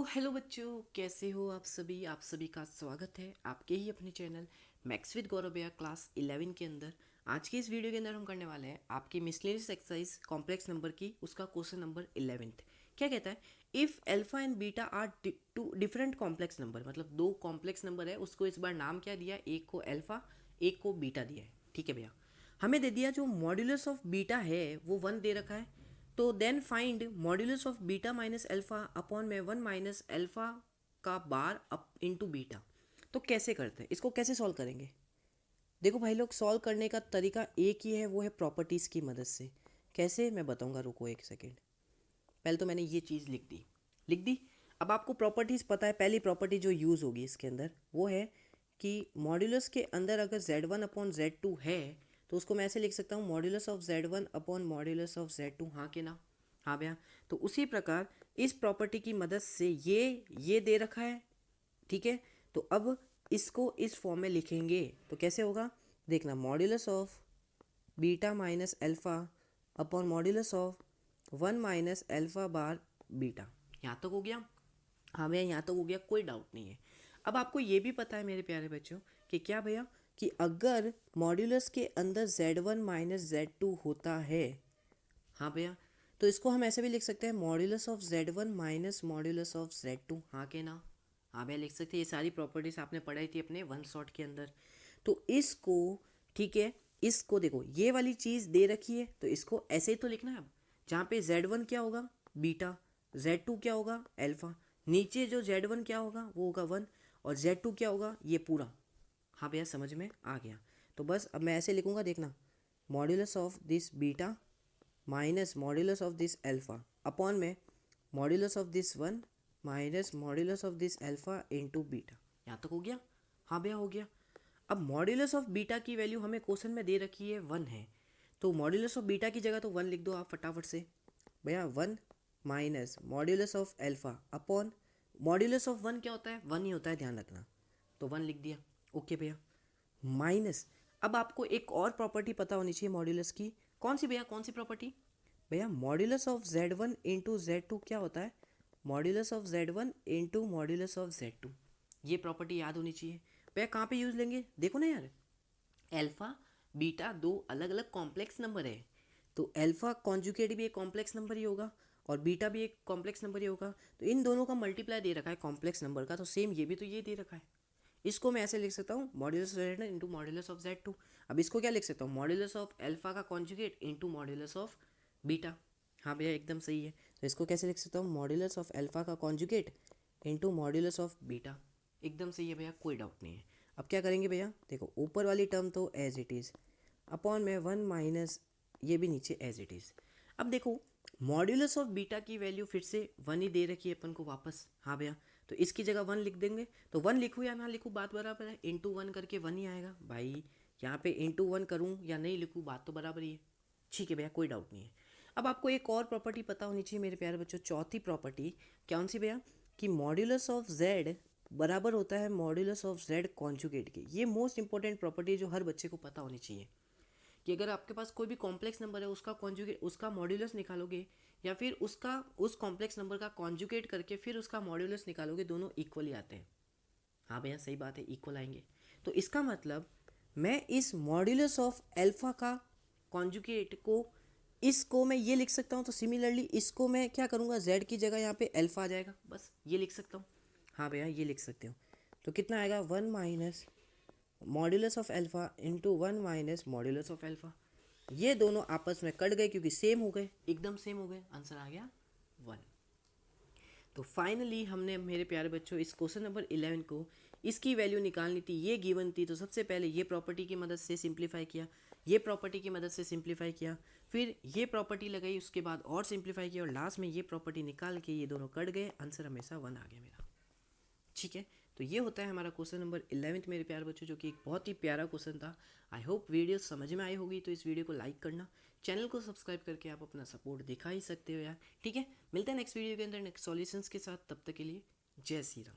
Hello बच्चों, कैसे हो आप सभी का स्वागत है आपके ही अपने चैनल मैथ्स विद गौरव भैया क्लास 11 के अंदर। आज की इस वीडियो के अंदर हम करने वाले हैं आपकी मिसलेनियस एक्सरसाइज कॉम्प्लेक्स नंबर की उसका क्वेश्चन नंबर 11th। क्या कहता है, if alpha and beta are two different complex number, मतलब दो कॉम्प्लेक्स नंबर है, उसको इस बार नाम क्या दिया, एक को अल्फा एक को बीटा दिया है। ठीक है भैया, हमें दे दिया जो मॉड्यूलस ऑफ बीटा है वो 1 दे रखा है, तो then find modulus of beta minus alpha upon में 1 माइनस अल्फा का बार अप इनटू बीटा। तो कैसे करते हैं इसको, कैसे सॉल्व करेंगे? देखो भाई लोग, सॉल्व करने का तरीका एक ही है, वो है प्रॉपर्टीज़ की मदद से। कैसे मैं बताऊंगा, रुको एक सेकेंड। पहले तो मैंने ये चीज़ लिख दी। अब आपको प्रॉपर्टीज़ पता है, पहली प्रॉपर्टी जो यूज़ होगी इसके अंदर वो है कि मॉड्यूलस के अंदर अगर z1 अपॉन z2 है तो उसको मैं ऐसे लिख सकता हूँ, modulus of z1 upon modulus of z2। हाँ के ना? हाँ भैया। तो उसी प्रकार इस प्रॉपर्टी की मदद से ये दे रखा है, ठीक है। तो अब इसको इस फॉर्म में लिखेंगे तो कैसे होगा, देखना, modulus of beta minus alpha upon modulus of 1 minus alpha bar beta. यहाँ तक हो गया? हाँ भैया, यहाँ तक हो गया, कोई डाउट नहीं है। अब आपको ये भी पता है मेरे प्यारे बच्चों कि क्या भैया, कि अगर मॉड्यूलस के अंदर z1 माइनस z2 होता है, हाँ भैया, तो इसको हम ऐसे भी लिख सकते हैं, modulus of z1 minus modulus of z2। हाँ के ना? हाँ भैया, लिख सकते हैं। ये सारी प्रॉपर्टीज आपने पढ़ाई थी अपने वन शॉट के अंदर। तो इसको, ठीक है, इसको देखो, ये वाली चीज़ दे रखी है तो इसको ऐसे ही तो लिखना है। अब जहाँ पे z1 क्या होगा, बीटा, z2 क्या होगा, अल्फा, नीचे जो z1 क्या होगा वो होगा 1 और z2 क्या होगा, ये पूरा। हाँ भैया, समझ में आ गया? तो बस अब मैं ऐसे लिखूंगा, देखना, modulus of this beta minus modulus of this alpha upon में modulus of this 1 minus modulus of this alpha into beta. यहाँ तक हो गया? हाँ भैया, हो गया। अब मॉड्यूलस ऑफ बीटा की वैल्यू हमें क्वेश्चन में दे रखी है 1 है, तो मॉड्यूलस ऑफ बीटा की जगह तो 1 लिख दो आप फटाफट से भैया। 1 minus modulus of alpha upon modulus of 1 क्या होता है, 1 ही होता है, ध्यान रखना। तो 1 लिख दिया, ओके भैया। माइनस, अब आपको एक और प्रॉपर्टी पता होनी चाहिए मॉड्यूलस की। कौन सी भैया, कौन सी प्रॉपर्टी? भैया modulus of z1 into z2 क्या होता है, modulus of z1 into modulus of z2। ये प्रॉपर्टी याद होनी चाहिए भैया। कहाँ पे यूज़ लेंगे, देखो ना यार, अल्फा बीटा दो अलग अलग कॉम्प्लेक्स नंबर है, तो अल्फा कॉन्जुगेट भी एक कॉम्प्लेक्स नंबर ही होगा और बीटा भी एक कॉम्प्लेक्स नंबर ही होगा। तो इन दोनों का मल्टीप्लाई दे रखा है कॉम्प्लेक्स नंबर का, तो सेम ये भी तो ये दे रखा है। इसको मैं ऐसे लिख सकता हूँ, modulus of z1 into modulus of z2। अब इसको क्या लिख सकता हूँ, मॉड्यूलस ऑफ अल्फा का conjugate into modulus of beta. हाँ भैया, एकदम सही है। तो इसको कैसे लिख सकता हूँ, मॉड्यूलस ऑफ अल्फा का conjugate into modulus of beta. एकदम सही है भैया, कोई डाउट नहीं है। अब क्या करेंगे भैया, देखो, ऊपर वाली टर्म तो एज इट इज़ अपॉन में 1 माइनस ये भी नीचे एज इट इज़। अब देखो, मॉड्यूलस ऑफ बीटा की वैल्यू फिर से 1 ही दे रखी है अपन को वापस। हाँ भैया, तो इसकी जगह 1 लिख देंगे। तो 1 लिखूँ या ना लिखूँ, बात बराबर है, इंटू 1 करके 1 ही आएगा भाई। यहाँ पे इंटू 1 करूँ या नहीं लिखूँ, बात तो बराबर ही है। ठीक है भैया, कोई डाउट नहीं है। अब आपको एक और प्रॉपर्टी पता होनी चाहिए मेरे प्यारे बच्चों, चौथी प्रॉपर्टी। कौन सी भैया, कि मॉड्यूलस ऑफ z बराबर होता है मॉड्यूलस ऑफ z कॉन्जुगेट के। ये मोस्ट इंपॉर्टेंट प्रॉपर्टी जो हर बच्चे को पता होनी चाहिए, कि अगर आपके पास कोई भी कॉम्प्लेक्स नंबर है उसका कॉन्जुगेट, उसका मॉड्यूलस निकालोगे या फिर उसका उस कॉम्प्लेक्स नंबर का कॉन्जुगेट करके फिर उसका मॉड्यूलस निकालोगे, दोनों इक्वली आते हैं। हाँ भैया, सही बात है, इक्वल आएंगे। तो इसका मतलब मैं इस मॉड्यूलस ऑफ अल्फा का कॉन्जुगेट को, इसको मैं ये लिख सकता हूँ। तो सिमिलरली इसको मैं क्या करूँगा, z की जगह यहाँ पे अल्फा आ जाएगा, बस ये लिख सकता हूँ। हाँ भैया, ये लिख सकते हो। तो कितना आएगा, 1 minus modulus of alpha into 1 minus modulus of alpha. ये दोनों आपस में कट गए क्योंकि सेम हो गए, एकदम सेम हो गए, आंसर आ गया 1। तो फाइनली हमने मेरे प्यारे बच्चों इस क्वेश्चन नंबर 11 को, इसकी वैल्यू निकालनी थी, ये गिवन थी, तो सबसे पहले ये प्रॉपर्टी की मदद से सिंप्लीफाई किया, ये प्रॉपर्टी की मदद से सिंप्लीफाई किया, फिर ये प्रॉपर्टी लगाई, उसके बाद और सिंप्लीफाई किया और लास्ट में ये प्रॉपर्टी निकाल के ये दोनों कट गए, आंसर हमेशा 1 आ गया मेरा। ठीक है, तो ये होता है हमारा क्वेश्चन नंबर 11 मेरे प्यारे बच्चों, जो कि एक बहुत ही प्यारा क्वेश्चन था। आई होप वीडियो समझ में आई होगी, तो इस वीडियो को लाइक करना, चैनल को सब्सक्राइब करके आप अपना सपोर्ट दिखा ही सकते हो यार। ठीक है, मिलते हैं नेक्स्ट वीडियो के अंदर नेक्स्ट सॉल्यूशंस के साथ, तब तक के लिए जय श्री राम।